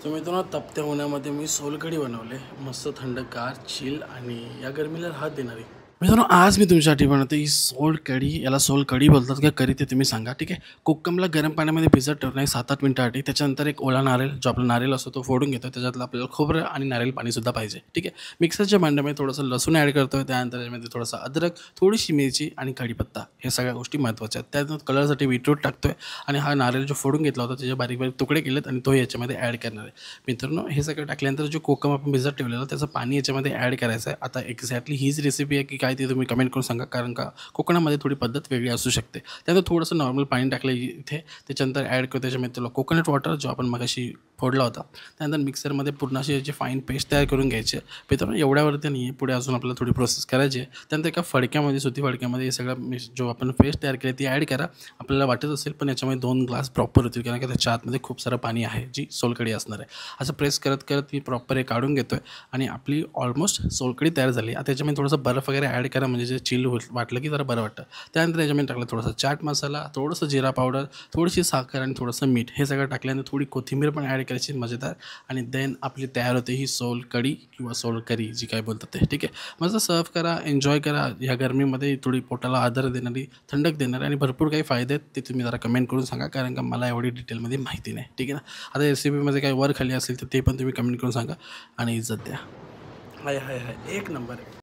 तर मित्रांनो, तपत्या उन्हामध्ये मी सोलकढी बनवले, मस्त थंडगार चिल आणि या गरमीला राहत देणारी. मित्रांनो, आज मी तुमच्यासाठी बनवतो ही सोलकढी. याला सोलकढी बोलतात का करी ते तुम्ही सांगा, ठीक आहे. कोकमला गरम पाण्यामध्ये भिजत ठेवणं आहे 7-8 मिनिटासाठी. त्याच्यानंतर एक ओला नारळ, जो आपला नारळ असतो तो फोडून घेतो. त्याच्यातलं आपल्याला खोबरं आणि नारळ पाणीसुद्धा पाहिजे, ठीक आहे. मिक्सरच्या भांड्यामध्ये थोडंसं लसूण ॲड करतो. त्यानंतर त्याच्यामध्ये थोडंसं अद्रक, थोडीशी मिरची आणि कढीपत्ता, हे सगळ्या गोष्टी महत्त्वाच्या आहेत. त्यानंतर कलरसाठी बीटरूट टाकतोय आणि हा नारळ जो फोडून घेतला होता त्याचे बारीक बारीक तुकडे केलेत आणि तो याच्यामध्ये ॲड करणार आहे. मित्रांनो, हे सगळं टाकल्यानंतर जो कोकम आपण भिजत ठेवलेलं त्याचं पाणी याच्यामध्ये ॲड करायचं आहे. आता एक्झॅक्टली हीच रेसिपी आहे की काय ते तुम्ही कमेंट करून सांगा, कारण का कोकणामध्ये थोडी पद्धत वेगळी असू शकते. त्यानंतर थोडंसं नॉर्मल पाणी टाकलं इथे, त्याच्यानंतर ॲड करतो त्याच्यामध्ये तुला कोकोनट वॉटर, जो आपण मगाशी फोडला होता. त्यानंतर मिक्सरमध्ये पूर्ण अशी याची फाईन पेस्ट तयार करून घ्यायची आहे. मित्रांनो, एवढ्यावरती नाही आहे, पुढे अजून आपल्याला थोडी प्रोसेस करायची आहे. त्यानंतर एका फडक्यामध्ये, सुती फडक्यामध्ये हे सगळं जो आपण पेस्ट तयार केली ती ॲड करा. आपल्याला वाटत असेल पण याच्यामध्ये 2 ग्लास प्रॉपर होतील, कारण की त्याच्या आतमध्ये खूप सारं पाणी आहे, जी सोलकढी असणार आहे. असं प्रेस करत करत मी प्रॉपर हे काढून घेतो आहे आणि आपली ऑलमोस्ट सोलकढी तयार झाली. आता त्याच्यामध्ये थोडंसं बर्फ वगैरे ॲड करा, म्हणजे जे चिल वाटलं की जरा बरं वाटतं. त्यानंतर त्याच्यामध्ये टाकलं थोडंसं चाट मसाला, थोडंसं जिरा पावडर, थोडीशी साखर आणि थोडंसं मीठ. हे सगळं टाकल्यानंतर थोडी कोथिंबीर पण ॲड करायची मजेदार, आणि देन आपली तयार होते ही सोलकढी किंवा सोलकरी, जी काय बोलतात ते, ठीक आहे. मस्त सर्व करा, एन्जॉय करा. ह्या गरमीमध्ये थोडी पोटाला आधार देणारी, थंडक देणारी आणि भरपूर काही फायदे आहेत, ते तुम्ही जरा कमेंट करून सांगा, कारण का मला एवढी डिटेलमध्ये माहिती नाही, ठीक आहे ना. आता रेसिपीमध्ये काही वर खाली असेल तर ते पण तुम्ही कमेंट करून सांगा आणि इज्जत द्या. हाय हाय हाय, एक नंबर आहे.